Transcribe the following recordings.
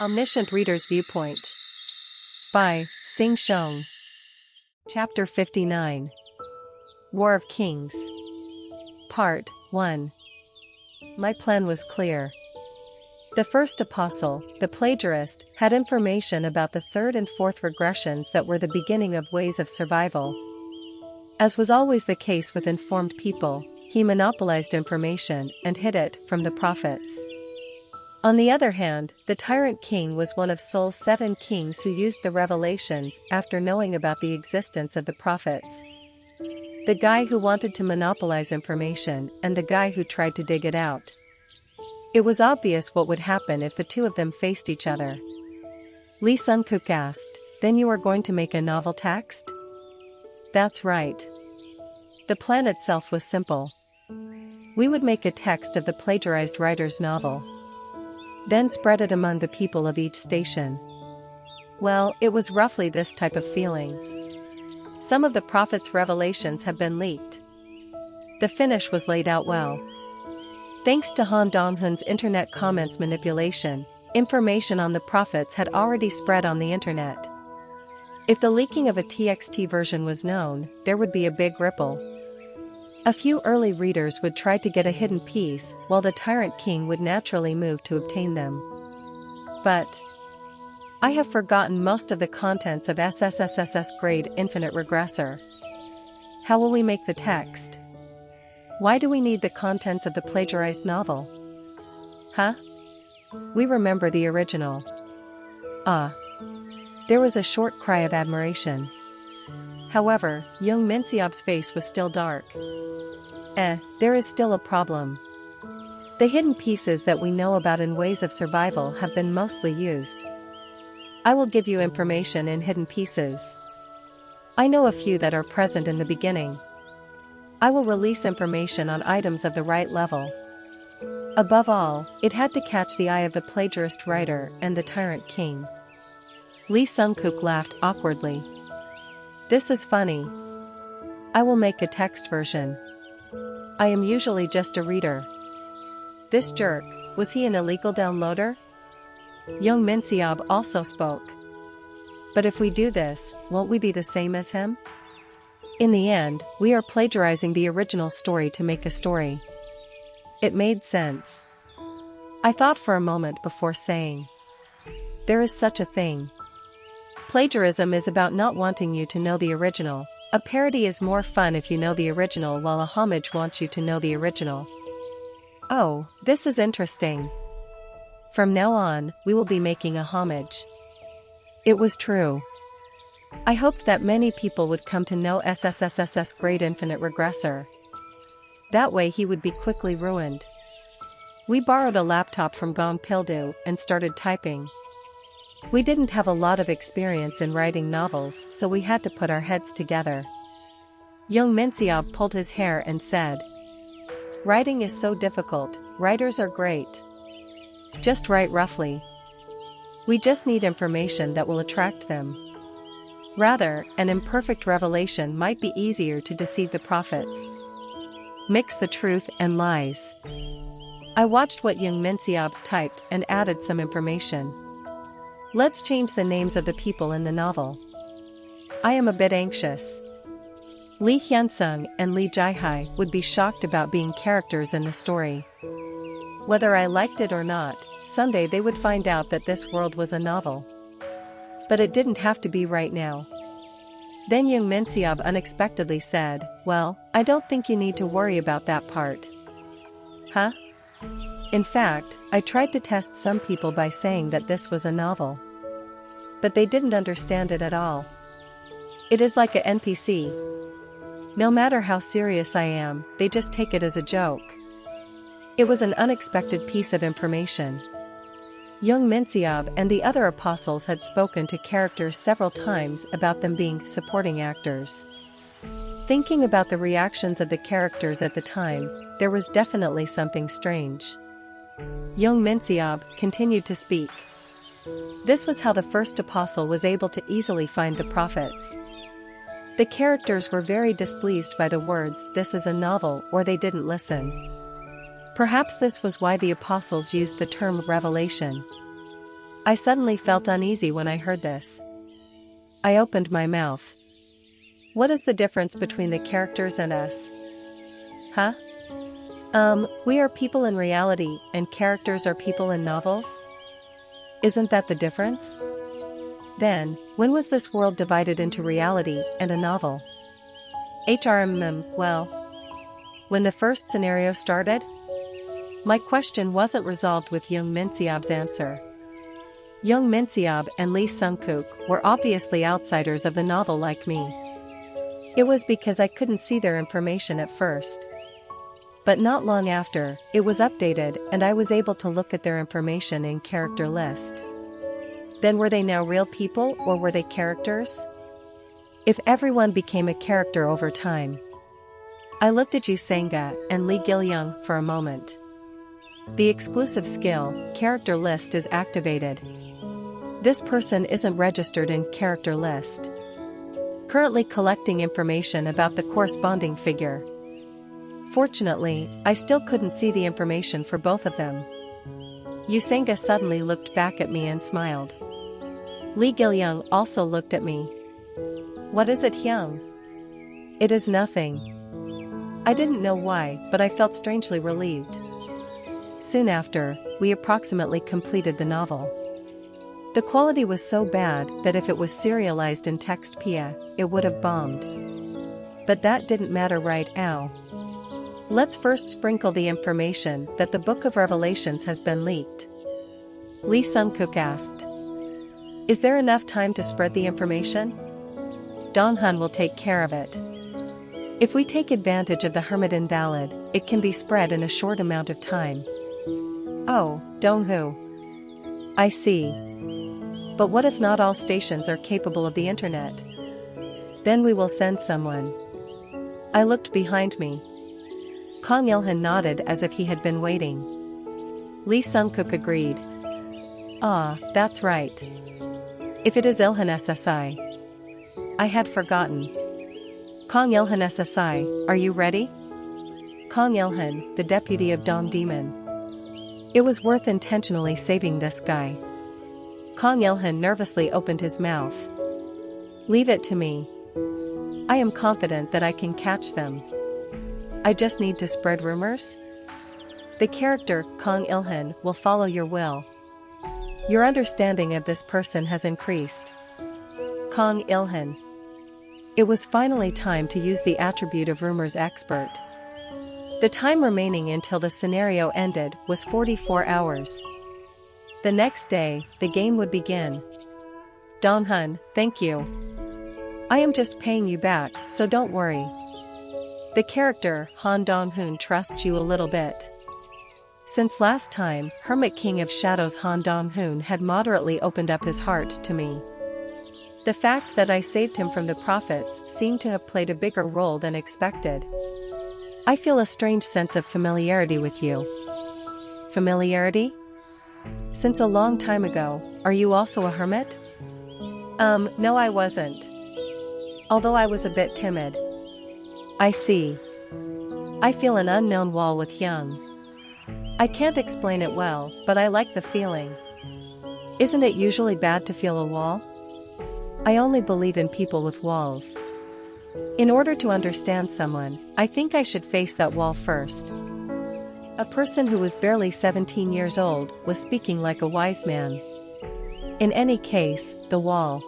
Omniscient Reader's Viewpoint by Sing Shong. Chapter 59. War of Kings. Part 1. My plan was clear. The first apostle, the plagiarist, had information about the third and fourth regressions that were the beginning of ways of survival. As was always the case with informed people, he monopolized information and hid it from the prophets. On the other hand, the tyrant king was one of Soul's 7 kings who used the revelations after knowing about the existence of the prophets. The guy who wanted to monopolize information and the guy who tried to dig it out. It was obvious what would happen if the two of them faced each other. Lee Sun-kook asked, "Then you are going to make a novel text?" That's right. The plan itself was simple. We would make a text of the plagiarized writer's novel. Then spread it among the people of each station. Well, it was roughly this type of feeling. Some of the prophet's revelations have been leaked. The finish was laid out well. Thanks to Han Dong-hun's internet comments manipulation, information on the prophets had already spread on the internet. If the leaking of a TXT version was known, there would be a big ripple. A few early readers would try to get a hidden piece, while the tyrant king would naturally move to obtain them. But I have forgotten most of the contents of SSSSS grade infinite regressor. How will we make the text? Why do we need the contents of the plagiarized novel? Huh? We remember the original. There was a short cry of admiration. However, young Minseob's face was still dark. There is still a problem. The hidden pieces that we know about in ways of survival have been mostly used. I will give you information in hidden pieces. I know a few that are present in the beginning. I will release information on items of the right level. Above all, it had to catch the eye of the plagiarist writer and the tyrant king. Lee Sun-kook laughed awkwardly. This is funny. I will make a text version. I am usually just a reader. This jerk, was he an illegal downloader? Young Minseob also spoke. But if we do this, won't we be the same as him? In the end, we are plagiarizing the original story to make a story. It made sense. I thought for a moment before saying. There is such a thing. Plagiarism is about not wanting you to know the original. A parody is more fun if you know the original, while a homage wants you to know the original. Oh, this is interesting. From now on, we will be making a homage. It was true. I hoped that many people would come to know SSSSS grade infinite regressor. That way he would be quickly ruined. We borrowed a laptop from Gong Pildu and started typing. We didn't have a lot of experience in writing novels, so we had to put our heads together. Young Minseob pulled his hair and said, "Writing is so difficult, writers are great. Just write roughly. We just need information that will attract them. Rather, an imperfect revelation might be easier to deceive the prophets. Mix the truth and lies." I watched what young Minseob typed and added some information. Let's change the names of the people in the novel. I am a bit anxious. Lee Hyunsung and Lee Jaihai would be shocked about being characters in the story. Whether I liked it or not, someday they would find out that this world was a novel. But it didn't have to be right now. Then young Minseob unexpectedly said, "Well, I don't think you need to worry about that part." Huh? In fact, I tried to test some people by saying that this was a novel. But they didn't understand it at all. It is like a NPC. No matter how serious I am, they just take it as a joke. It was an unexpected piece of information. Young Minseob and the other apostles had spoken to characters several times about them being supporting actors. Thinking about the reactions of the characters at the time, there was definitely something strange. Young Minseob continued to speak. This was how the first apostle was able to easily find the prophets. The characters were very displeased by the words, "This is a novel," or they didn't listen. Perhaps this was why the apostles used the term revelation. I suddenly felt uneasy when I heard this. I opened my mouth. What is the difference between the characters and us? Huh? We are people in reality, and characters are people in novels? Isn't that the difference? Then, when was this world divided into reality and a novel? Well, when the first scenario started? My question wasn't resolved with Young Minseob's answer. Young Minseob and Lee Sung-kook were obviously outsiders of the novel like me. It was because I couldn't see their information at first. But not long after, it was updated and I was able to look at their information in character list. Then were they now real people or were they characters? If everyone became a character over time. I looked at Yu Sanga and Lee Gil-young for a moment. The exclusive skill, character list, is activated. This person isn't registered in character list. Currently collecting information about the corresponding figure. Fortunately, I still couldn't see the information for both of them. Yu Sanga suddenly looked back at me and smiled. Lee Gil-young also looked at me. What is it, Hyung? It is nothing. I didn't know why, but I felt strangely relieved. Soon after, we approximately completed the novel. The quality was so bad that if it was serialized in Textpedia, it would have bombed. But that didn't matter right now. Let's first sprinkle the information that the Book of Revelations has been leaked. Lee Sung-kook asked. Is there enough time to spread the information? Dong-hun will take care of it. If we take advantage of the Hermit Invalid, it can be spread in a short amount of time. Oh, Dong-hu. I see. But what if not all stations are capable of the internet? Then we will send someone. I looked behind me. Kang Il-hun nodded as if he had been waiting. Lee Sung-kook agreed. Ah, that's right. If it is Il-hun SSI. I had forgotten. Kang Il-hun SSI, are you ready? Kang Il-hun, the deputy of Dong Demon. It was worth intentionally saving this guy. Kang Il-hun nervously opened his mouth. Leave it to me. I am confident that I can catch them. I just need to spread rumors? The character, Kang Il-hun, will follow your will. Your understanding of this person has increased. Kang Il-hun. It was finally time to use the attribute of rumors expert. The time remaining until the scenario ended was 44 hours. The next day, the game would begin. Dong-hun, thank you. I am just paying you back, so don't worry. The character, Han Dong-hun, trusts you a little bit. Since last time, Hermit King of Shadows Han Dong-hun had moderately opened up his heart to me. The fact that I saved him from the prophets seemed to have played a bigger role than expected. I feel a strange sense of familiarity with you. Familiarity? Since a long time ago, are you also a hermit? No, I wasn't. Although I was a bit timid. I see. I feel an unknown wall with Hyung. I can't explain it well, but I like the feeling. Isn't it usually bad to feel a wall? I only believe in people with walls. In order to understand someone, I think I should face that wall first. A person who was barely 17 years old was speaking like a wise man. In any case, the wall.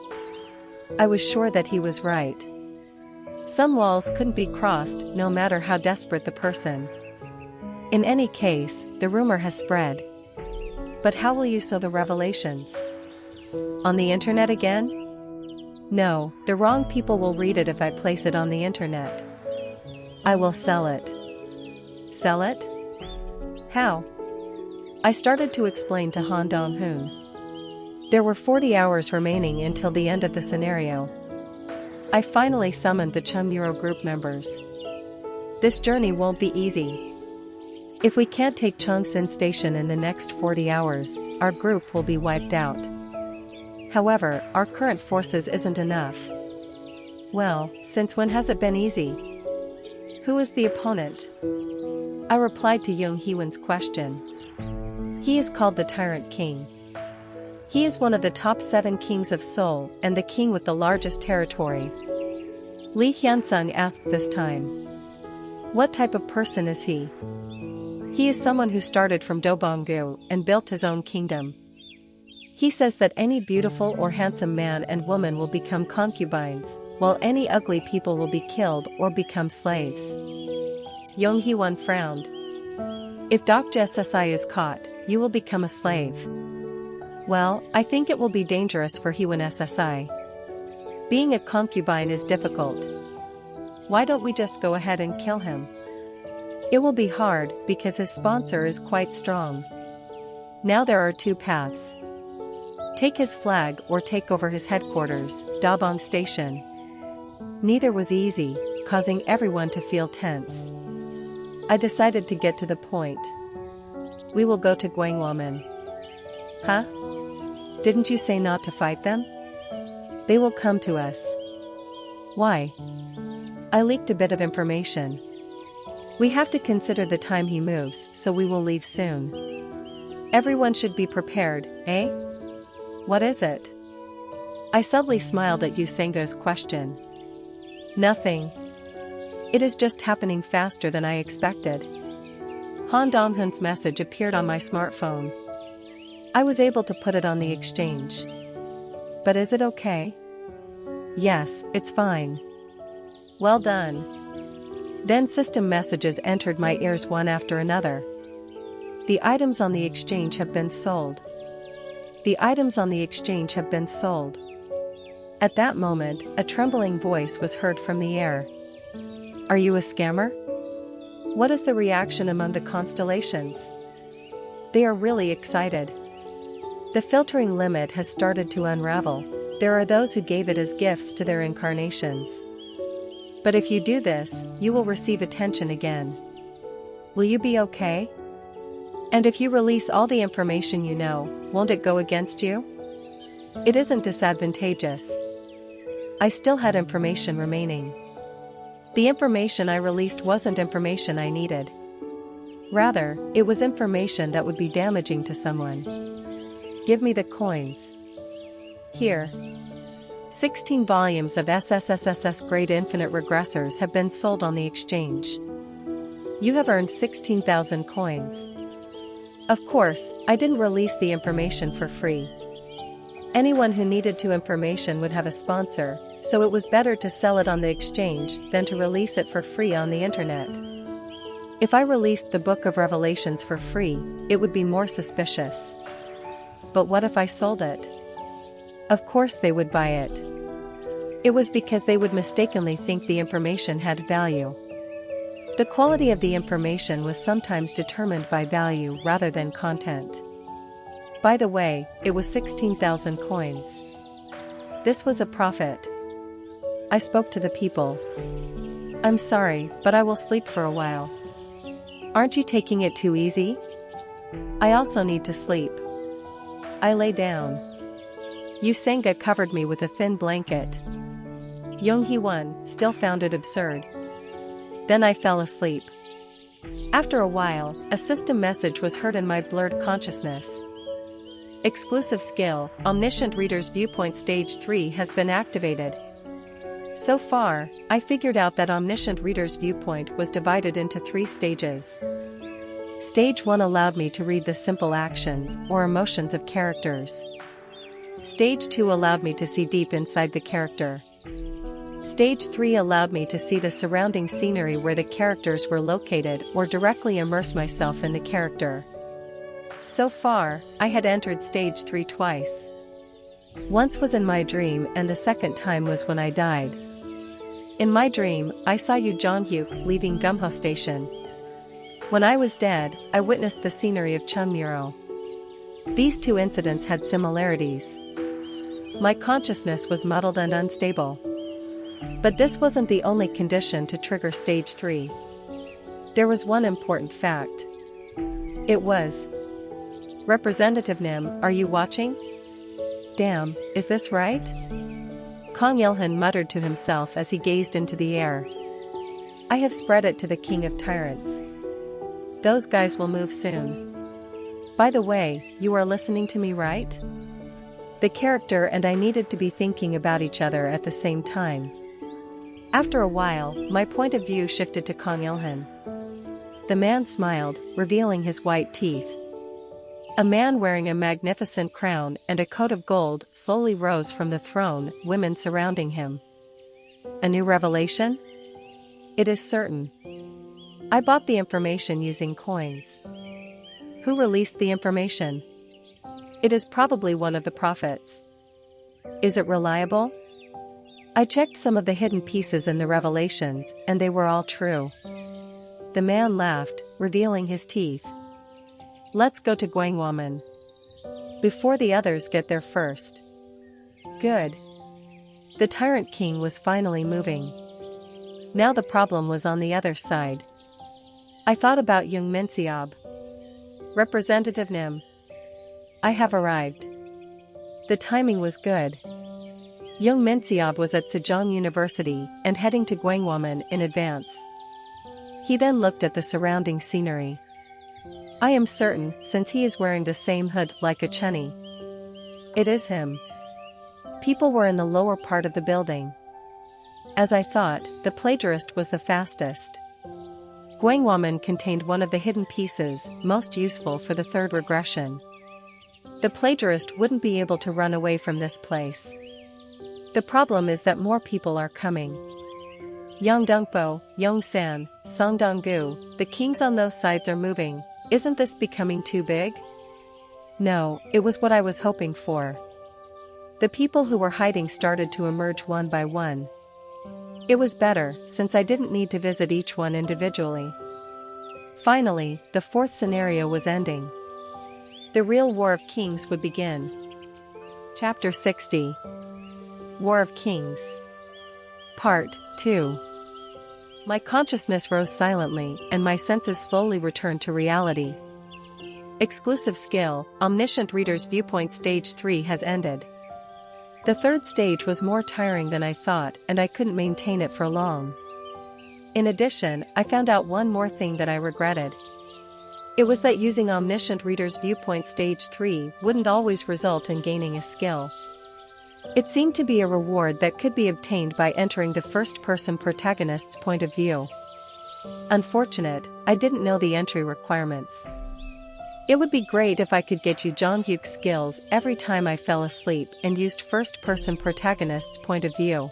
I was sure that he was right. Some walls couldn't be crossed no matter how desperate the person. In any case, the rumor has spread. But how will you sow the revelations? On the internet again? No, the wrong people will read it if I place it on the internet. I will sell it. Sell it? How? I started to explain to Han Dong-hun. There were 40 hours remaining until the end of the scenario. I finally summoned the Chunmuro group members. This journey won't be easy. If we can't take Chongsin Station in the next 40 hours, our group will be wiped out. However, our current forces isn't enough. Well, since when has it been easy? Who is the opponent? I replied to Young Hee-won's question. He is called the Tyrant King. He is one of the top 7 kings of Seoul and the king with the largest territory. Lee Hyun-sung asked this time. What type of person is he? He is someone who started from Dobonggu and built his own kingdom. He says that any beautiful or handsome man and woman will become concubines, while any ugly people will be killed or become slaves. Yong Hee-won frowned. If Dr. SSI is caught, you will become a slave. Well, I think it will be dangerous for Hee-won SSI. Being a concubine is difficult. Why don't we just go ahead and kill him? It will be hard because his sponsor is quite strong. Now there are 2 paths. Take his flag or take over his headquarters, Dabong Station. Neither was easy, causing everyone to feel tense. I decided to get to the point. We will go to Gwangwamun. Huh? Didn't you say not to fight them? They will come to us. Why? I leaked a bit of information. We have to consider the time he moves, so we will leave soon. Everyone should be prepared, eh? What is it? I subtly smiled at Yusenga's question. Nothing. It is just happening faster than I expected. Han Dong-hun's message appeared on my smartphone. I was able to put it on the exchange. But is it okay? Yes, it's fine. Well done. Then system messages entered my ears one after another. The items on the exchange have been sold. The items on the exchange have been sold. At that moment, a trembling voice was heard from the air. Are you a scammer? What is the reaction among the constellations? They are really excited. The filtering limit has started to unravel. There are those who gave it as gifts to their incarnations. But if you do this, you will receive attention again. Will you be okay? And if you release all the information you know, won't it go against you? It isn't disadvantageous. I still had information remaining. The information I released wasn't information I needed. Rather, it was information that would be damaging to someone. Give me the coins. Here. 16 volumes of SSSSS Grade Infinite Regressors have been sold on the exchange. You have earned 16,000 coins. Of course, I didn't release the information for free. Anyone who needed to information would have a sponsor, so it was better to sell it on the exchange than to release it for free on the internet. If I released the Book of Revelations for free, it would be more suspicious. But what if I sold it? Of course they would buy it. It was because they would mistakenly think the information had value. The quality of the information was sometimes determined by value rather than content. By the way, it was 16,000 coins. This was a profit. I spoke to the people. I'm sorry, but I will sleep for a while. Aren't you taking it too easy? I also need to sleep. I lay down. Yusenga covered me with a thin blanket. Yong Hee-won still found it absurd. Then I fell asleep. After a while, a system message was heard in my blurred consciousness. Exclusive skill, Omniscient Reader's Viewpoint Stage 3 has been activated. So far, I figured out that Omniscient Reader's Viewpoint was divided into 3 stages. Stage 1 allowed me to read the simple actions or emotions of characters. Stage 2 allowed me to see deep inside the character. Stage 3 allowed me to see the surrounding scenery where the characters were located or directly immerse myself in the character. So far, I had entered Stage 3 twice. Once was in my dream and the second time was when I died. In my dream, I saw Yoo Jong-hyuk leaving Gumho Station. When I was dead, I witnessed the scenery of Chungmuro. These 2 incidents had similarities. My consciousness was muddled and unstable. But this wasn't the only condition to trigger Stage 3. There was one important fact. It was, Representative Nim, are you watching? Damn, is this right? Kang Il-hun muttered to himself as he gazed into the air. I have spread it to the King of Tyrants. Those guys will move soon. By the way, you are listening to me, right? The character and I needed to be thinking about each other at the same time. After a while, my point of view shifted to Kong Ilhan. The man smiled, revealing his white teeth. A man wearing a magnificent crown and a coat of gold slowly rose from the throne, women surrounding him. A new revelation? It is certain. I bought the information using coins. Who released the information? It is probably one of the prophets. Is it reliable? I checked some of the hidden pieces in the revelations, and they were all true. The man laughed, revealing his teeth. Let's go to Guangwaman. Before the others get there first. Good. The tyrant king was finally moving. Now the problem was on the other side. I thought about young Menciab. Representative Nim. I have arrived. The timing was good. Young Menciab was at Sejong University and heading to Guangwaman in advance. He then looked at the surrounding scenery. I am certain, since he is wearing the same hood like a chunny. It is him. People were in the lower part of the building. As I thought, the plagiarist was the fastest. Guangwaman contained one of the hidden pieces, most useful for the third regression. The plagiarist wouldn't be able to run away from this place. The problem is that more people are coming. Yangdongpo, Yongsan, Songdonggu, the kings on those sides are moving. Isn't this becoming too big? No, it was what I was hoping for. The people who were hiding started to emerge one by one. It was better, since I didn't need to visit each one individually. Finally, the fourth scenario was ending. The real War of Kings would begin. Chapter 60. War of Kings. Part 2. My consciousness rose silently, and my senses slowly returned to reality. Exclusive skill, Omniscient Reader's Viewpoint Stage 3 has ended. The third stage was more tiring than I thought, and I couldn't maintain it for long. In addition, I found out one more thing that I regretted. It was that using Omniscient Reader's Viewpoint Stage 3 wouldn't always result in gaining a skill. It seemed to be a reward that could be obtained by entering the first-person protagonist's point of view. Unfortunate, I didn't know the entry requirements. It would be great if I could get Yu Zhonghyuk skills every time I fell asleep and used first-person protagonist's point of view.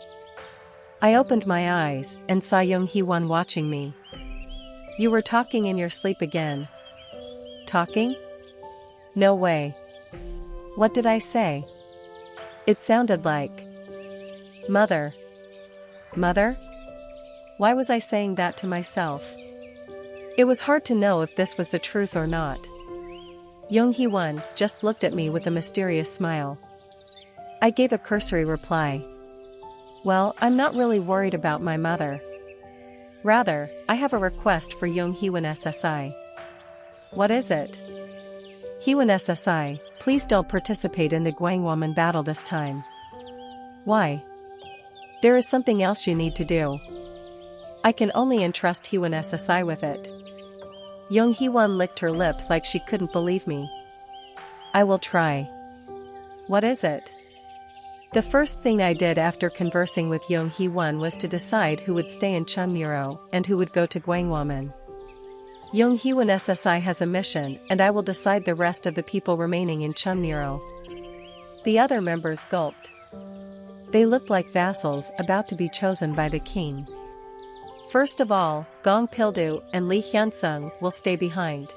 I opened my eyes and saw Young Hee-won watching me. You were talking in your sleep again. Talking? No way. What did I say? It sounded like... Mother. Mother? Why was I saying that to myself? It was hard to know if this was the truth or not. Young Hee-won just looked at me with a mysterious smile. I gave a cursory reply. Well, I'm not really worried about my mother. Rather, I have a request for Young Hee-won SSI. What is it? Hee-won SSI, please don't participate in the Guangwaman battle this time. Why? There is something else you need to do. I can only entrust Hee-won SSI with it. Young Hee-won licked her lips like she couldn't believe me. I will try. What is it? The first thing I did after conversing with Young Hee-won was to decide who would stay in Chunmuro and who would go to Guangwaman. Young Hee-won SSI has a mission, and I will decide the rest of the people remaining in Chunmuro. The other members gulped. They looked like vassals about to be chosen by the king. First of all, Gong Pildu and Li Hyunsung will stay behind.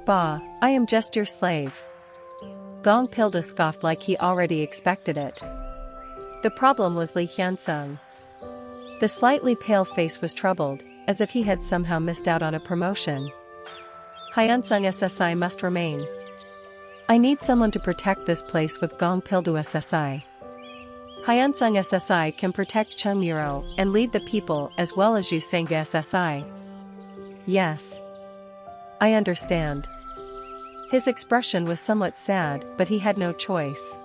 Bah, I am just your slave. Gong Pildu scoffed like he already expected it. The problem was Li Hyunsung. The slightly pale face was troubled, as if he had somehow missed out on a promotion. Hyunsung SSI must remain. I need someone to protect this place with Gong Pildu SSI. Hyunsung SSI can protect Chunmuro and lead the people as well as Yusanga SSI. Yes. I understand. His expression was somewhat sad, but he had no choice.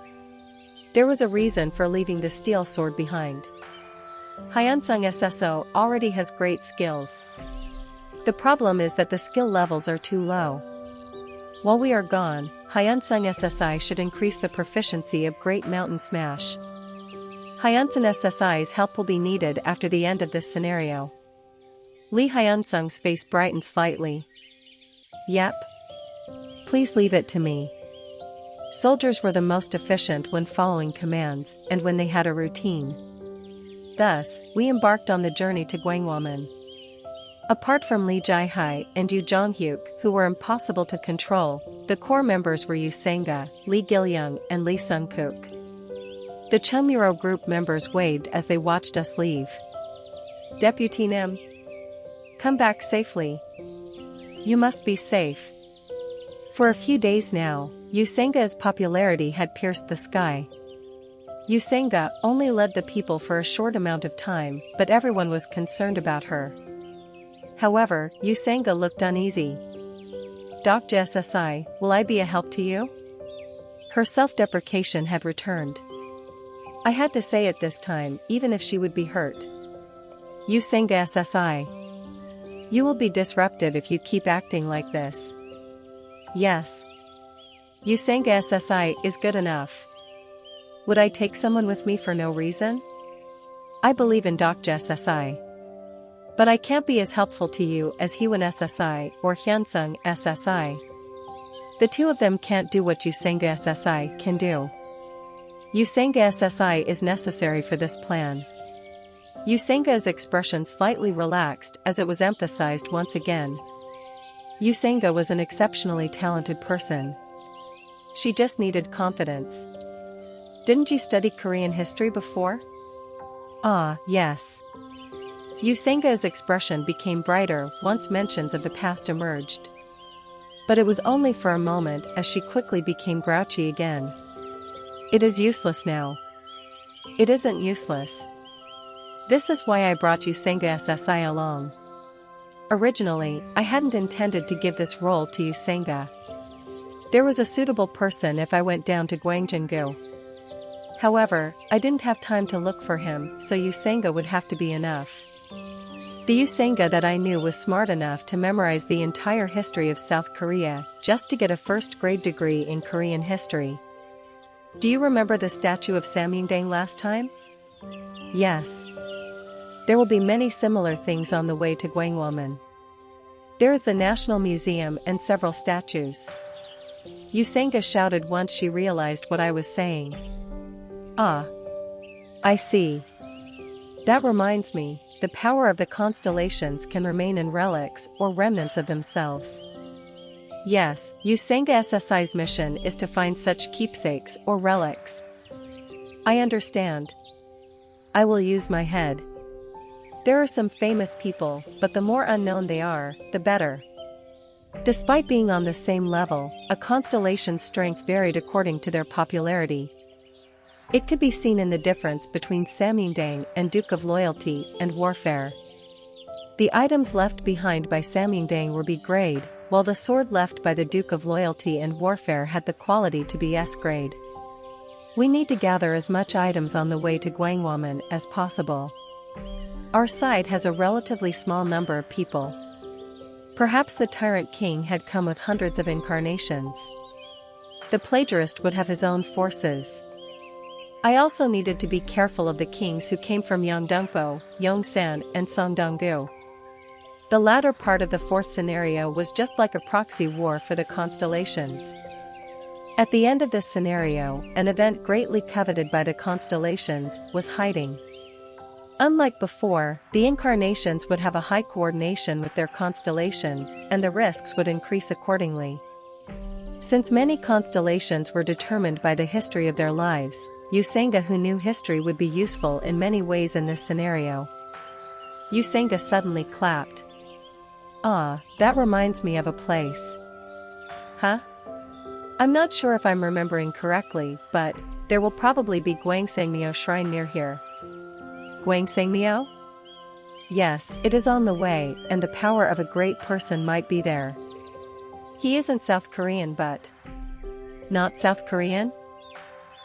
There was a reason for leaving the steel sword behind. Hyunsung SSO already has great skills. The problem is that the skill levels are too low. While we are gone, Hyunsung SSI should increase the proficiency of Great Mountain Smash. Hyunsung SSI's help will be needed after the end of this scenario. Lee Hyunsung's face brightened slightly. Yep. Please leave it to me. Soldiers were the most efficient when following commands and when they had a routine. Thus, we embarked on the journey to Gwangwamun. Apart from Lee Jai-hai and Yu Jong-hyuk, who were impossible to control, the core members were Yu Sanga, Lee Gil-young and Lee Sung-kook. The Chumuro group members waved as they watched us leave. Deputy Nim. Come back safely. You must be safe. For a few days now, Yu Sanga's popularity had pierced the sky. Yu Sanga only led the people for a short amount of time, but everyone was concerned about her. However, Yu Sanga looked uneasy. Dr. SSI, will I be a help to you? Her self-deprecation had returned. I had to say it this time, even if she would be hurt. Yu Sanga SSI. You will be disruptive if you keep acting like this. Yes. Yu Sanga SSI is good enough. Would I take someone with me for no reason? I believe in Dr. SSI. But I can't be as helpful to you as Hyun SSI or Hyunsung SSI. The two of them can't do what Yu Sanga SSI can do. Yu Sanga SSI is necessary for this plan. Yu Sanga's expression slightly relaxed as it was emphasized once again. Yu Sanga was an exceptionally talented person. She just needed confidence. Didn't you study Korean history before? Ah, yes. Yu Sanga's expression became brighter once mentions of the past emerged. But it was only for a moment as she quickly became grouchy again. It is useless now. It isn't useless. This is why I brought Yu Sanga SSI along. Originally, I hadn't intended to give this role to Yu Sanga. There was a suitable person if I went down to Gwangjin-gu. However, I didn't have time to look for him, so Yu Sanga would have to be enough. The Yu Sanga that I knew was smart enough to memorize the entire history of South Korea, just to get a first-grade degree in Korean history. Do you remember the statue of Samyangdang last time? Yes. There will be many similar things on the way to Gwangwamun. There is the National Museum and several statues. Yu Sanga shouted once she realized what I was saying. Ah. I see. That reminds me, the power of the constellations can remain in relics or remnants of themselves. Yes, Yu Sanga SSI's mission is to find such keepsakes or relics. I understand. I will use my head. There are some famous people, but the more unknown they are, the better. Despite being on the same level, a constellation's strength varied according to their popularity. It could be seen in the difference between Samyangdang and Duke of Loyalty and Warfare. The items left behind by Samyangdang were B grade, while the sword left by the Duke of Loyalty and Warfare had the quality to be S grade. We need to gather as much items on the way to Gwangwamun as possible. Our side has a relatively small number of people. Perhaps the Tyrant King had come with hundreds of incarnations. The plagiarist would have his own forces. I also needed to be careful of the kings who came from Yeongdongpo, Yongsan and Songdonggu. The latter part of the fourth scenario was just like a proxy war for the constellations. At the end of this scenario, an event greatly coveted by the constellations was hiding. Unlike before, the incarnations would have a high coordination with their constellations, and the risks would increase accordingly. Since many constellations were determined by the history of their lives, Yu Sanga who knew history would be useful in many ways in this scenario. Yu Sanga suddenly clapped. Ah, that reminds me of a place. Huh? I'm not sure if I'm remembering correctly, but there will probably be Gwangsangmyo Shrine near here. Gwangsangmyo? Yes, it is on the way, and the power of a great person might be there. He isn't South Korean but... Not South Korean?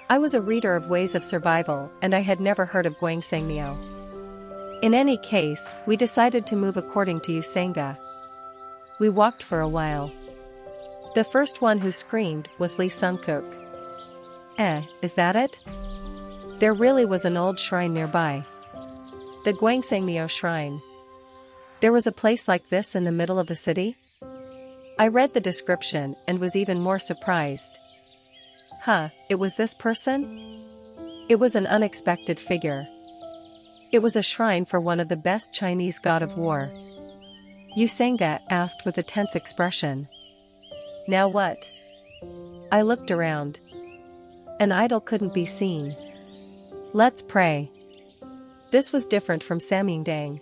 I was a reader of Ways of Survival, and I had never heard of Gwangsangmyo. In any case, we decided to move according to Yu Sanga. We walked for a while. The first one who screamed was Lee Sung-kook. Is that it? There really was an old shrine nearby. The Gwangsangmyo Shrine. There was a place like this in the middle of the city? I read the description and was even more surprised. It was this person? It was an unexpected figure. It was a shrine for one of the best Chinese god of war. Yu Sanga asked with a tense expression. Now what? I looked around. An idol couldn't be seen. Let's pray. This was different from Samyangdang.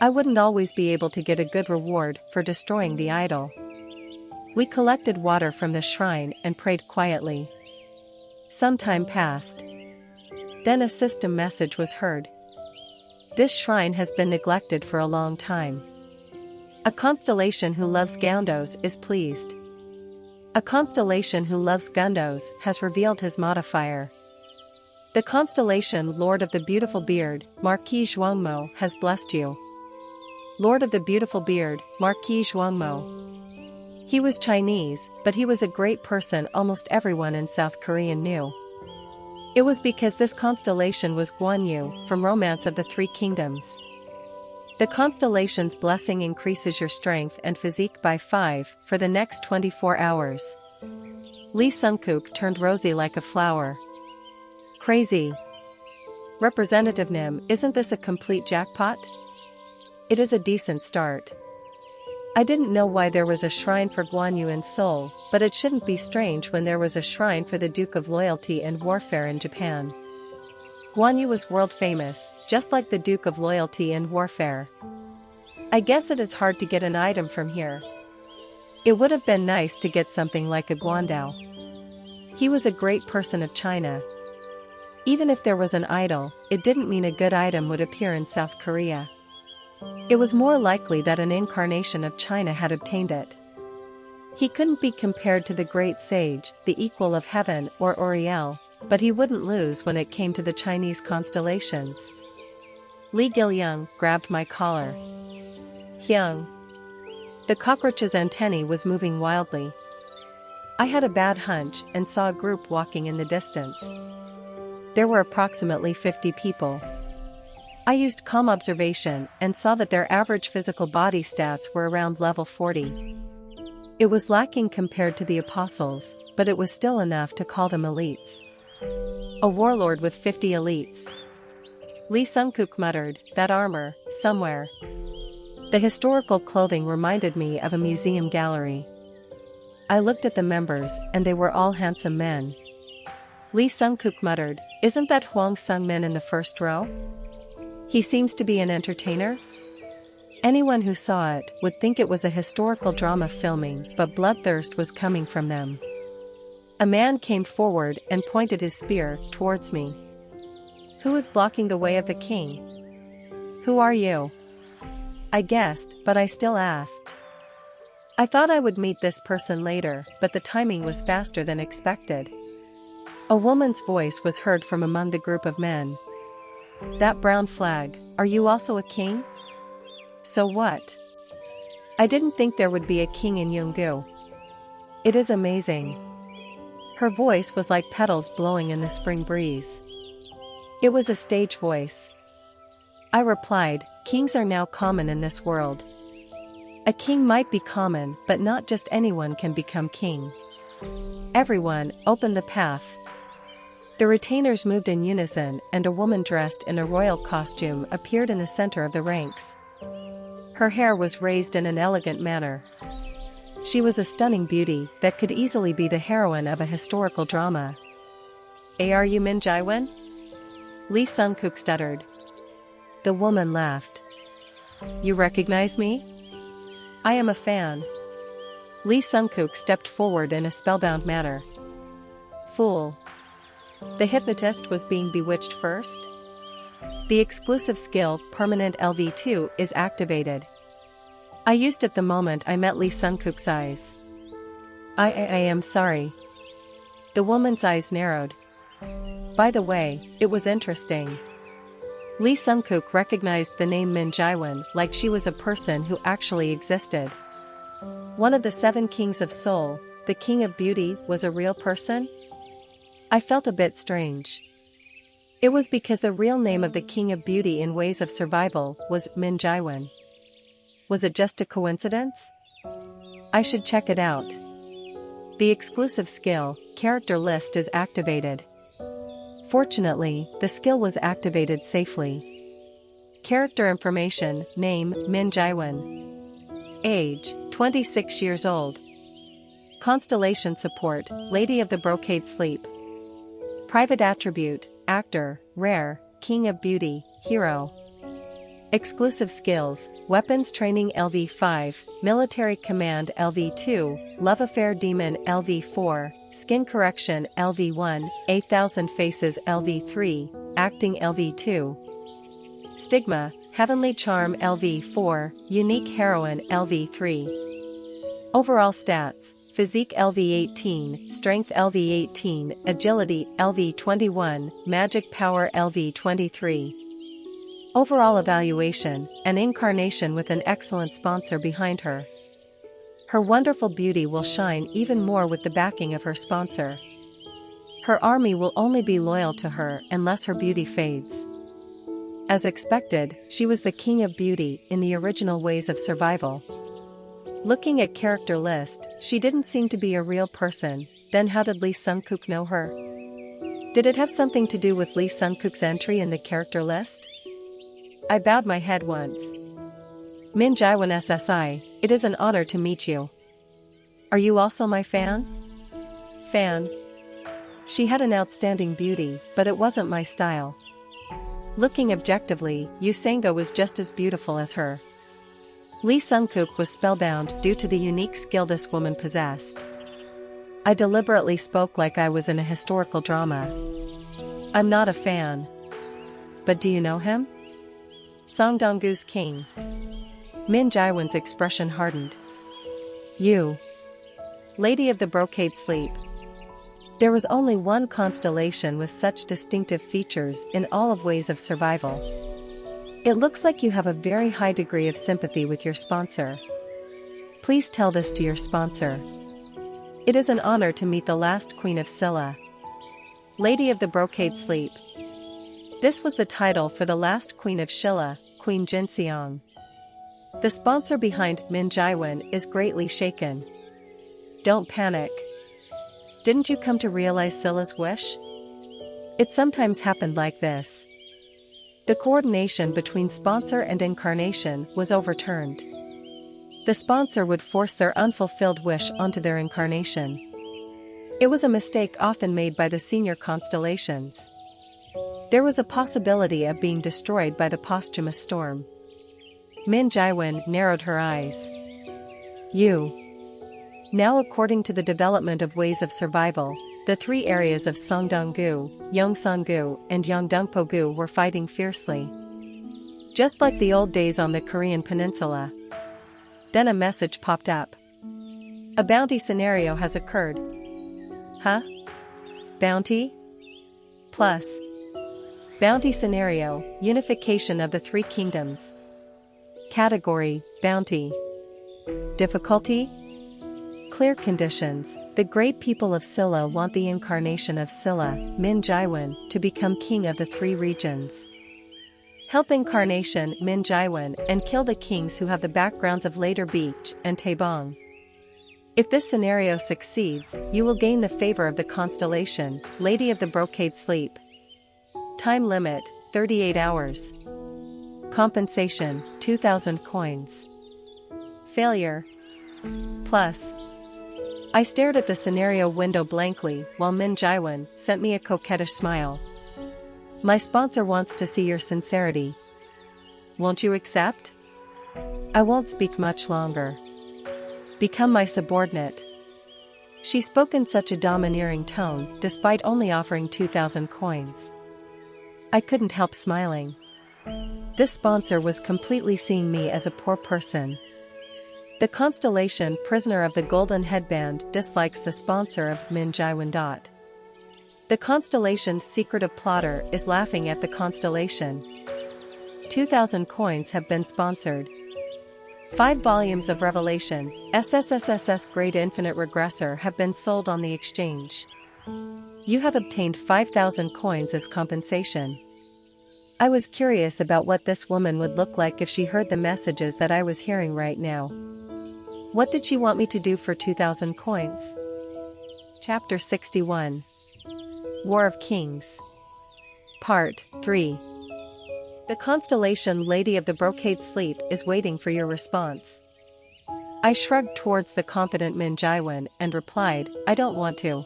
I wouldn't always be able to get a good reward for destroying the idol. We collected water from the shrine and prayed quietly. Some time passed. Then a system message was heard. This shrine has been neglected for a long time. A constellation who loves Goundos is pleased. A constellation who loves Gundos has revealed his modifier. The constellation Lord of the Beautiful Beard, Marquis Zhuangmo, has blessed you. Lord of the Beautiful Beard, Marquis Zhuangmo. He was Chinese, but he was a great person almost everyone in South Korea knew. It was because this constellation was Guan Yu from Romance of the Three Kingdoms. The constellation's blessing increases your strength and physique by 5 for the next 24 hours. Lee Sung-kook turned rosy like a flower. Crazy. Representative Nim, isn't this a complete jackpot? It is a decent start. I didn't know why there was a shrine for Guan Yu in Seoul, but it shouldn't be strange when there was a shrine for the Duke of Loyalty and Warfare in Japan. Guan Yu was world famous, just like the Duke of Loyalty and Warfare. I guess it is hard to get an item from here. It would have been nice to get something like a Guandao. He was a great person of China. Even if there was an idol, it didn't mean a good item would appear in South Korea. It was more likely that an incarnation of China had obtained it. He couldn't be compared to the great sage, the equal of heaven or Oriel, but he wouldn't lose when it came to the Chinese constellations. Li Gilyung grabbed my collar. Hyung. The cockroach's antennae was moving wildly. I had a bad hunch and saw a group walking in the distance. There were approximately 50 people. I used calm observation and saw that their average physical body stats were around level 40. It was lacking compared to the apostles, but it was still enough to call them elites. A warlord with 50 elites. Lee Sung-kook muttered, that armor, somewhere. The historical clothing reminded me of a museum gallery. I looked at the members and they were all handsome men. Lee Sung-kook muttered, isn't that Huang Sung-min in the first row? He seems to be an entertainer? Anyone who saw it would think it was a historical drama filming, but bloodthirst was coming from them. A man came forward and pointed his spear towards me. Who is blocking the way of the king? Who are you? I guessed, but I still asked. I thought I would meet this person later, but the timing was faster than expected. A woman's voice was heard from among the group of men. That brown flag, are you also a king? So what? I didn't think there would be a king in Yungu. It is amazing. Her voice was like petals blowing in the spring breeze. It was a stage voice. I replied, kings are now common in this world. A king might be common, but not just anyone can become king. Everyone, open the path. The retainers moved in unison and a woman dressed in a royal costume appeared in the center of the ranks. Her hair was raised in an elegant manner. She was a stunning beauty that could easily be the heroine of a historical drama. Are you Min Jaiwen? Lee Sung-kook stuttered. The woman laughed. You recognize me? I am a fan. Lee Sung-kook stepped forward in a spellbound manner. Fool. The hypnotist was being bewitched first? The exclusive skill, Permanent LV2, is activated. I used it the moment I met Lee Sung-kook's eyes. I am sorry. The woman's eyes narrowed. By the way, it was interesting. Lee Sung-kook recognized the name Min Jaiwen like she was a person who actually existed. One of the 7 kings of Seoul, the king of beauty, was a real person? I felt a bit strange. It was because the real name of the king of beauty in Ways of Survival was Min Jae-won. Was it just a coincidence? I should check it out. The exclusive skill, character list, is activated. Fortunately, the skill was activated safely. Character information, name, Min Jae-won. Age, 26 years old. Constellation support, Lady of the Brocade Sleep. Private attribute, actor, rare, king of beauty, hero. Exclusive skills, weapons training LV5, military command LV2, love affair demon LV4, skin correction LV1, 8,000 faces LV3, acting LV2. Stigma, heavenly charm LV4, unique heroine LV3. Overall stats, physique LV18, strength LV18, agility LV21, magic power LV23. Overall evaluation, an incarnation with an excellent sponsor behind her. Her wonderful beauty will shine even more with the backing of her sponsor. Her army will only be loyal to her unless her beauty fades. As expected, she was the king of beauty in the original Ways of Survival. Looking at character list, she didn't seem to be a real person. Then how did Lee Sung-kook know her? Did it have something to do with Lee Sung-kook's entry in the character list? I bowed my head once. Min Jae-won SSI, it is an honor to meet you. Are you also my fan? Fan. She had an outstanding beauty, but it wasn't my style. Looking objectively, Yu Sang-go was just as beautiful as her. Lee Sung-kook was spellbound due to the unique skill this woman possessed. I deliberately spoke like I was in a historical drama. I'm not a fan. But do you know him? Song Dong-gu's king. Min Jae-won's expression hardened. You. Lady of the Brocade Sleep. There was only one constellation with such distinctive features in all of Ways of Survival. It looks like you have a very high degree of sympathy with your sponsor. Please tell this to your sponsor. It is an honor to meet the last Queen of Silla. Lady of the Brocade Sleep. This was the title for the last Queen of Shilla, Queen Jinseong. The sponsor behind Min Jae-won is greatly shaken. Don't panic. Didn't you come to realize Silla's wish? It sometimes happened like this. The coordination between sponsor and incarnation was overturned. The sponsor would force their unfulfilled wish onto their incarnation. It was a mistake often made by the senior constellations. There was a possibility of being destroyed by the posthumous storm. Min Jae-won narrowed her eyes. You. Now, according to the development of Ways of Survival, the 3 areas of Songdong-gu, Yongsan-gu, and Yeongdeungpo-gu were fighting fiercely. Just like the old days on the Korean peninsula. Then a message popped up. A bounty scenario has occurred. Huh? Bounty? Plus. Bounty scenario, unification of the 3 kingdoms. Category, bounty. Difficulty? Clear conditions. The great people of Silla want the incarnation of Silla, Min Jae-won, to become king of the 3 regions. Help incarnation Min Jae-won and kill the kings who have the backgrounds of Later Beach and Taebong. If this scenario succeeds, you will gain the favor of the constellation, Lady of the Brocade Sleep. Time limit, 38 hours. Compensation, 2,000 coins. Failure. Plus. I stared at the scenario window blankly while Min Jae-won sent me a coquettish smile. My sponsor wants to see your sincerity. Won't you accept? I won't speak much longer. Become my subordinate. She spoke in such a domineering tone despite only offering 2,000 coins. I couldn't help smiling. This sponsor was completely seeing me as a poor person. The constellation Prisoner of the Golden Headband dislikes the sponsor of Min Jae-won. The constellation Secretive Plotter is laughing at the constellation. 2,000 coins have been sponsored. 5 volumes of Revelation, SSSSS Great Infinite Regressor have been sold on the exchange. You have obtained 5,000 coins as compensation. I was curious about what this woman would look like if she heard the messages that I was hearing right now. What did she want me to do for 2,000 coins? Chapter 61. War of Kings. Part 3. The constellation Lady of the Brocade Sleep is waiting for your response. I shrugged towards the confident Min Jaiwan and replied, I don't want to.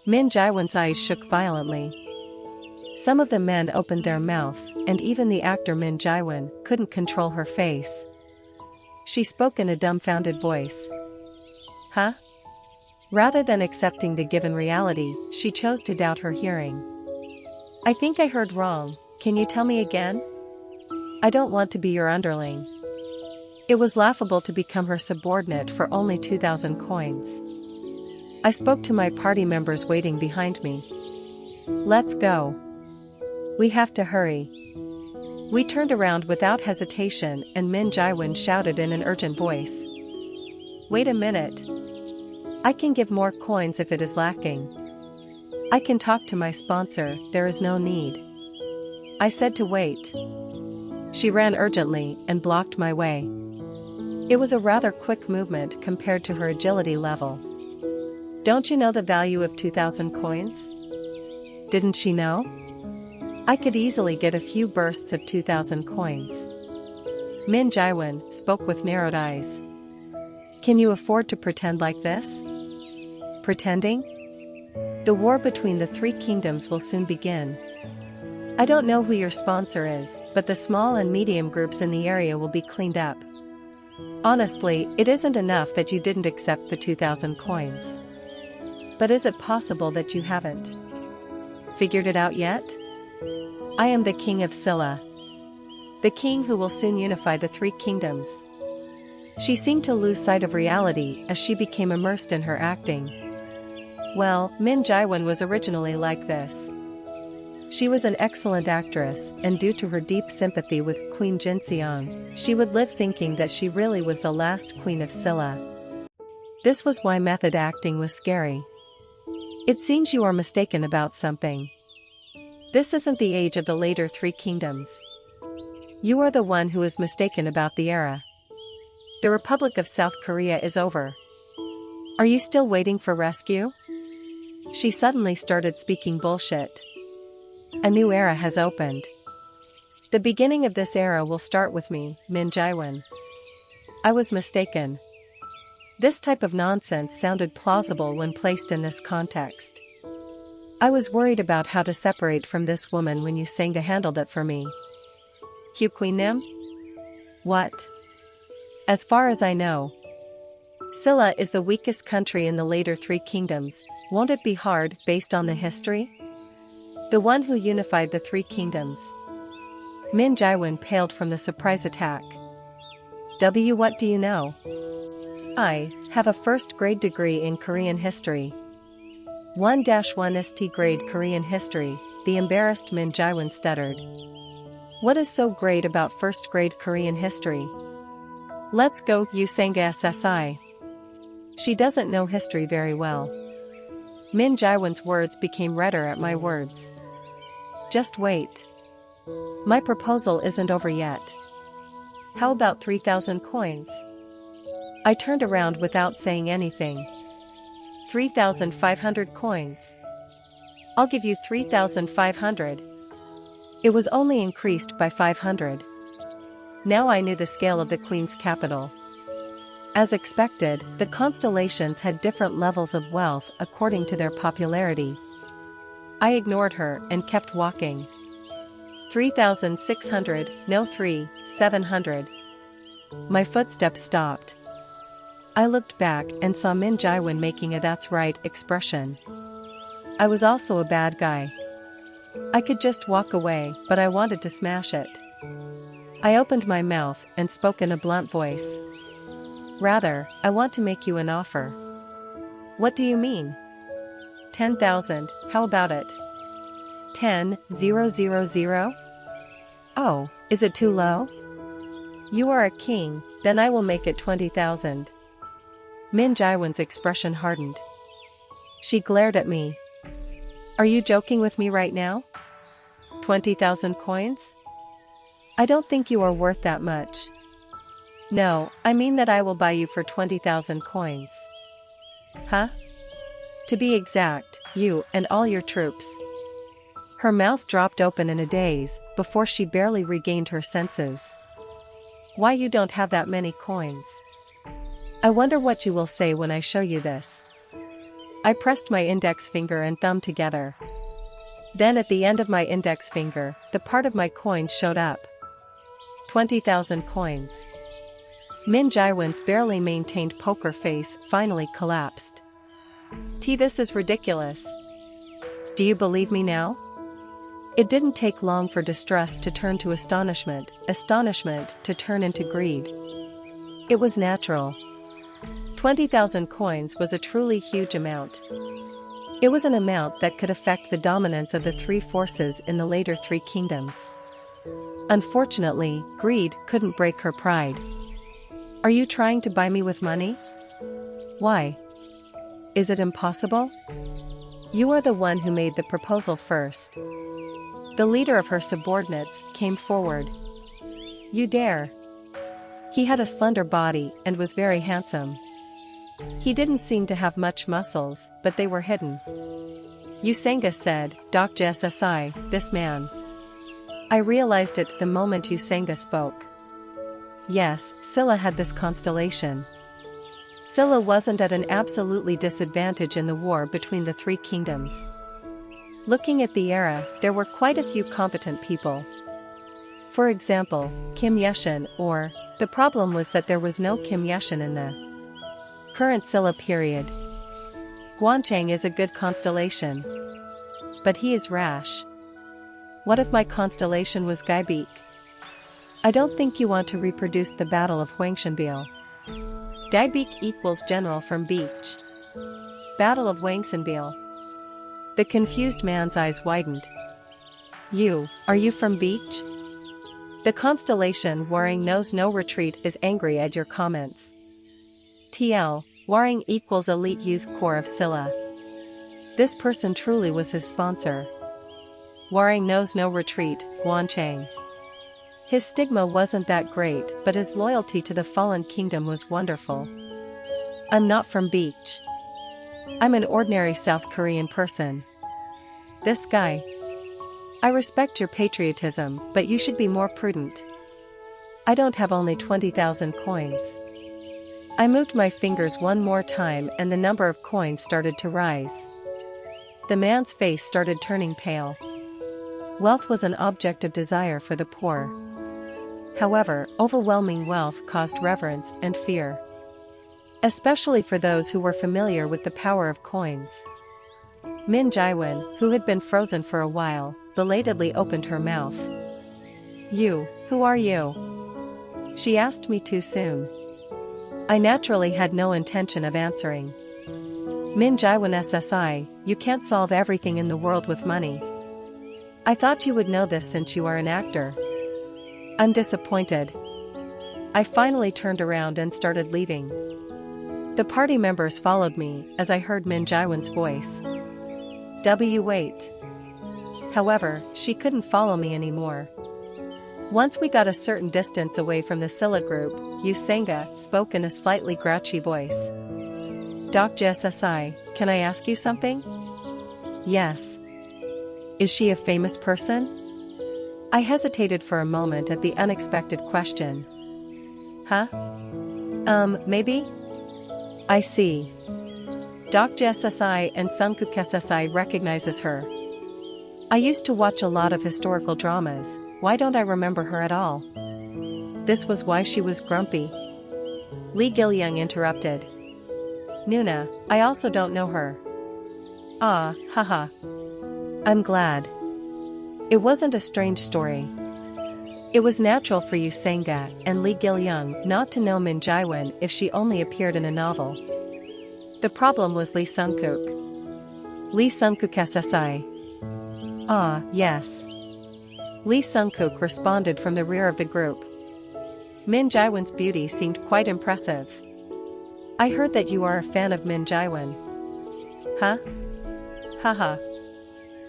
Min Jaiwan's eyes shook violently. Some of the men opened their mouths, and even the actor Min Jaiwan couldn't control her face. She spoke in a dumbfounded voice. Huh? Rather than accepting the given reality, she chose to doubt her hearing. I think I heard wrong, can you tell me again? I don't want to be your underling. It was laughable to become her subordinate for only 2,000 coins. I spoke to my party members waiting behind me. Let's go. We have to hurry. We turned around without hesitation and Min Jaiwan shouted in an urgent voice. Wait a minute. I can give more coins if it is lacking. I can talk to my sponsor, there is no need. I said to wait. She ran urgently and blocked my way. It was a rather quick movement compared to her agility level. Don't you know the value of 2,000 coins? Didn't she know? I could easily get a few bursts of 2,000 coins. Min Jaiwan spoke with narrowed eyes. Can you afford to pretend like this? Pretending? The war between the 3 kingdoms will soon begin. I don't know who your sponsor is, but the small and medium groups in the area will be cleaned up. Honestly, it isn't enough that you didn't accept the 2,000 coins. But is it possible that you haven't figured it out yet? I am the king of Scylla. The king who will soon unify the 3 kingdoms. She seemed to lose sight of reality as she became immersed in her acting. Well, Min Jaiwan was originally like this. She was an excellent actress, and due to her deep sympathy with Queen Jinxiang, she would live thinking that she really was the last queen of Scylla. This was why method acting was scary. It seems you are mistaken about something. This isn't the age of the later 3 kingdoms. You are the one who is mistaken about the era. The Republic of South Korea is over. Are you still waiting for rescue? She suddenly started speaking bullshit. A new era has opened. The beginning of this era will start with me, Min Jaiwan. I was mistaken. This type of nonsense sounded plausible when placed in this context. I was worried about how to separate from this woman when you sang to handled it for me. Hugh Queen Nim? What? As far as I know, Scylla is the weakest country in the later 3 kingdoms. Won't it be hard based on the history? The one who unified the 3 kingdoms. Min Jaiwan paled from the surprise attack. What do you know? I have a first-grade degree in Korean history. 1-1 ST grade Korean history, the embarrassed Min Jaiwan stuttered. What is so great about first-grade Korean history? Let's go, Usanga SSI. She doesn't know history very well. Min Jaiwan's words became redder at my words. Just wait. My proposal isn't over yet. How about 3,000 coins? I turned around without saying anything. 3,500 coins. I'll give you 3,500. It was only increased by 500. Now I knew the scale of the Queen's capital. As expected, the constellations had different levels of wealth according to their popularity. I ignored her and kept walking. 3,600, no 3,700. My footsteps stopped. I looked back and saw Min Jaiwan making a "that's right" expression. I was also a bad guy. I could just walk away, but I wanted to smash it. I opened my mouth and spoke in a blunt voice. Rather, I want to make you an offer. What do you mean? 10,000, how about it? 10,000? Oh, is it too low? You are a king, Then I will make it 20,000. Min Jaiwan's expression hardened. She glared at me. Are you joking with me right now? 20,000 coins? I don't think you are worth that much. No, I mean that I will buy you for 20,000 coins. Huh? To be exact, you and all your troops. Her mouth dropped open in a daze, before she barely regained her senses. Why you don't have that many coins? I wonder what you will say when I show you this. I pressed my index finger and thumb together. Then at the end of my index finger, the part of my coin showed up. 20,000 coins. Min Jaiwan's barely maintained poker face finally collapsed. This is ridiculous. Do you believe me now? It didn't take long for distrust to turn to astonishment, astonishment to turn into greed. It was natural. 20,000 coins was a truly huge amount. It was an amount that could affect the dominance of the three forces in the later three kingdoms. Unfortunately, greed couldn't break her pride. Are you trying to buy me with money? Why? Is it impossible? You are the one who made the proposal first. The leader of her subordinates came forward. You dare. He had a slender body and was very handsome. He didn't seem to have much muscles, but they were hidden. Usanga said, Dr. SSI, this man. I realized it the moment Usanga spoke. Yes, Scylla had this constellation. Scylla wasn't at an absolutely disadvantage in the war between the three kingdoms. Looking at the era, there were quite a few competent people. For example, Kim Yeshin the problem was that there was no Kim Yeshin in the current Scylla period. Guanchang is a good constellation. But he is rash. What if my constellation was Gaibeek? I don't think you want to reproduce the Battle of Huangshanbiao. Gaibeek equals general from beach. Battle of Huangshanbiao. The confused man's eyes widened. Are you from beach? The constellation Warang knows no retreat is angry at your comments. Warang equals elite youth corps of Scylla. This person truly was his sponsor. Warang knows no retreat, Guanchang. His stigma wasn't that great, but his loyalty to the fallen kingdom was wonderful. I'm not from beach. I'm an ordinary South Korean person. This guy. I respect your patriotism, but you should be more prudent. I don't have only 20,000 coins. I moved my fingers one more time and the number of coins started to rise. The man's face started turning pale. Wealth was an object of desire for the poor. However, overwhelming wealth caused reverence and fear. Especially for those who were familiar with the power of coins. Min Jaiwan, who had been frozen for a while, belatedly opened her mouth. Who are you? She asked me too soon. I naturally had no intention of answering. Min Jaiwan SSI, you can't solve everything in the world with money. I thought you would know this since you are an actor. I'm disappointed. I finally turned around and started leaving. The party members followed me as I heard Min Jaiwan's voice. Wait. However, she couldn't follow me anymore. Once we got a certain distance away from the Scylla group, Usanga spoke in a slightly grouchy voice. Dr. SSI, can I ask you something? Yes. Is she a famous person? I hesitated for a moment at the unexpected question. Huh? Maybe? I see. Dr. SSI and Sungkook SSI recognizes her. I used to watch a lot of historical dramas, why don't I remember her at all? This was why she was grumpy. Lee Gil-young interrupted. Nuna, I also don't know her. Ah, haha. I'm glad. It wasn't a strange story. It was natural for Usanga and Lee Gil-young not to know Min Jaiwan if she only appeared in a novel. The problem was Lee Sungkook. Lee Sungkook SSI. Ah, yes. Lee Sungkook responded from the rear of the group. Min Jaiwan's beauty seemed quite impressive. I heard that you are a fan of Min Jaiwan. Huh? Haha.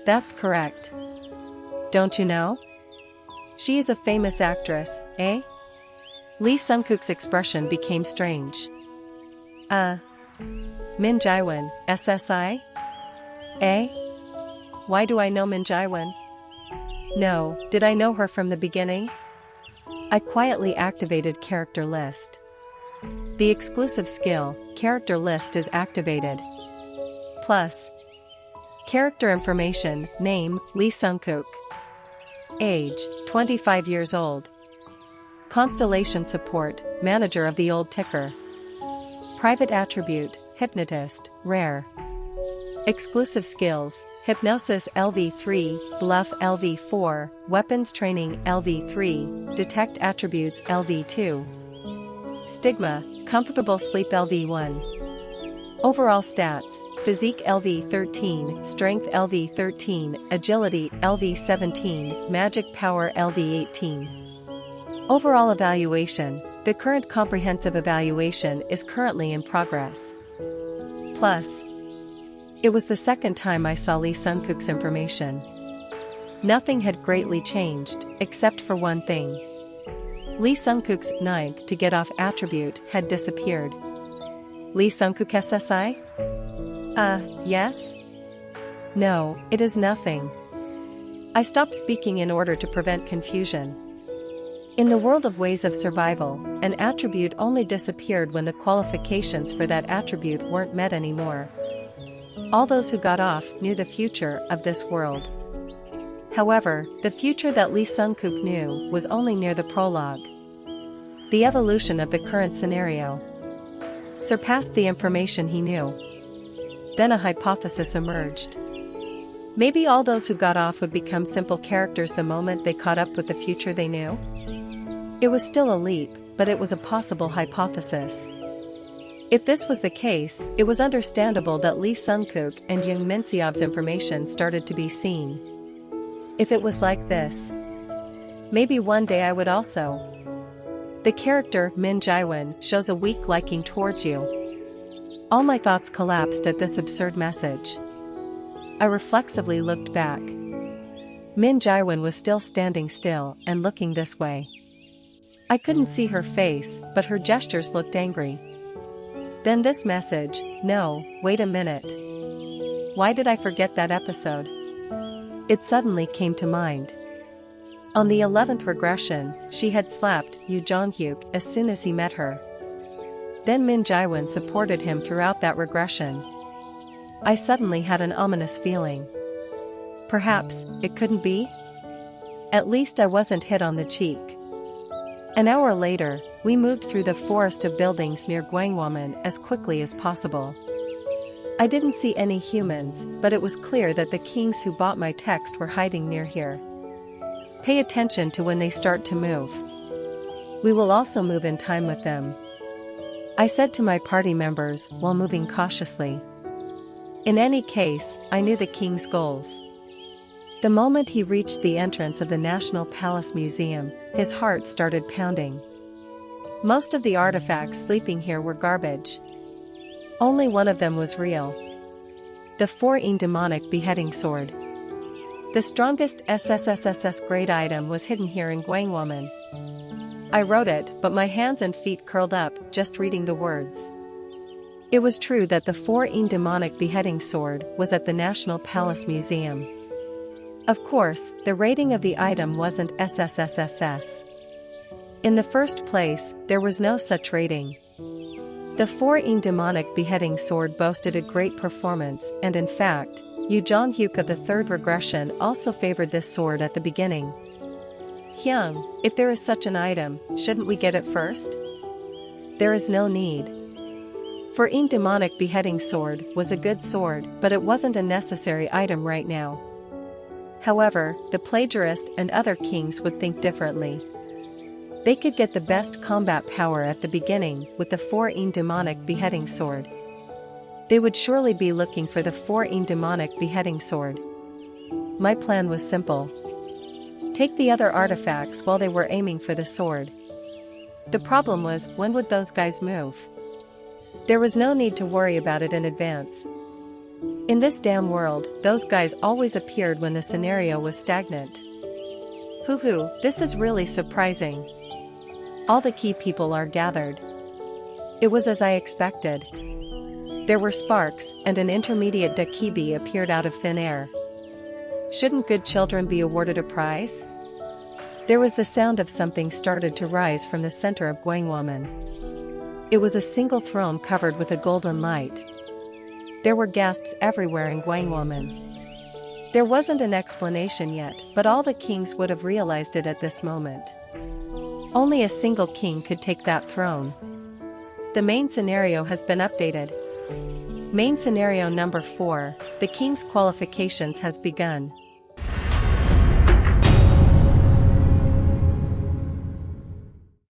That's correct. Don't you know? She is a famous actress, eh? Lee Sung-kook's expression became strange. Min Jaiwan, SSI? Eh? Why do I know Min Jaiwan? No, did I know her from the beginning? I quietly activated character list. The exclusive skill, character list, is activated. Plus. Character information, name, Lee Sung-kook. Age, 25 years old. Constellation support, manager of the old ticker. Private attribute, hypnotist, rare. Exclusive skills, hypnosis LV3, bluff LV4, weapons training LV3, detect attributes LV2. Stigma, comfortable sleep LV1. Overall stats, physique LV13, strength LV13, agility LV17, magic power LV18. Overall evaluation, the current comprehensive evaluation is currently in progress. Plus. It was the second time I saw Lee Sung-kook's information. Nothing had greatly changed, except for one thing. Lee Sung-kook's 9th to get off attribute had disappeared. Lee Sung-kook SSI? Yes? No, it is nothing. I stopped speaking in order to prevent confusion. In the world of ways of survival, an attribute only disappeared when the qualifications for that attribute weren't met anymore. All those who got off knew the future of this world. However, the future that Lee Sung-kook knew was only near the prologue. The evolution of the current scenario surpassed the information he knew. Then a hypothesis emerged. Maybe all those who got off would become simple characters the moment they caught up with the future they knew? It was still a leap, but it was a possible hypothesis. If this was the case, it was understandable that Lee Sung-kook and Young Min-seob's information started to be seen. If it was like this, maybe one day I would also. The character Min Jaiwan shows a weak liking towards you. All my thoughts collapsed at this absurd message. I reflexively looked back. Min Jaiwan was still standing still and looking this way. I couldn't see her face, but her gestures looked angry. Then this message, no, wait a minute. Why did I forget that episode? It suddenly came to mind. On the 11th regression, she had slapped Yoo Jong-hyuk as soon as he met her. Then Min Jaiwan supported him throughout that regression. I suddenly had an ominous feeling. Perhaps, it couldn't be? At least I wasn't hit on the cheek. An hour later, we moved through the forest of buildings near Gwangwamun as quickly as possible. I didn't see any humans, but it was clear that the kings who bought my text were hiding near here. Pay attention to when they start to move. We will also move in time with them, I said to my party members while moving cautiously. In any case, I knew the king's goals. The moment he reached the entrance of the National Palace Museum, his heart started pounding. Most of the artifacts sleeping here were garbage. Only one of them was real. The 4-in demonic beheading sword. The strongest SSSSS grade item was hidden here in Gwangwamun. I wrote it, but my hands and feet curled up just reading the words. It was true that the 4-in demonic beheading sword was at the National Palace Museum. Of course, the rating of the item wasn't SSSSS. In the first place, there was no such rating. The 4-in demonic beheading sword boasted a great performance, and in fact, Yoo Jong-hyuk of the third regression also favored this sword at the beginning. Hyung, if there is such an item, shouldn't we get it first? There is no need. 4-in demonic beheading sword was a good sword, but it wasn't a necessary item right now. However, the plagiarist and other kings would think differently. They could get the best combat power at the beginning with the 4-in demonic beheading sword. They would surely be looking for the 4-in demonic beheading sword. My plan was simple. Take the other artifacts while they were aiming for the sword. The problem was, when would those guys move? There was no need to worry about it in advance. In this damn world, those guys always appeared when the scenario was stagnant. Hoo, this is really surprising. All the key people are gathered. It was as I expected. There were sparks, and an intermediate Dakibi appeared out of thin air. Shouldn't good children be awarded a prize? There was the sound of something started to rise from the center of Guangwoman. It was a single throne covered with a golden light. There were gasps everywhere in Guangwoman. There wasn't an explanation yet, but all the kings would have realized it at this moment. Only a single king could take that throne. The main scenario has been updated. Main scenario number 4, the king's qualifications has begun.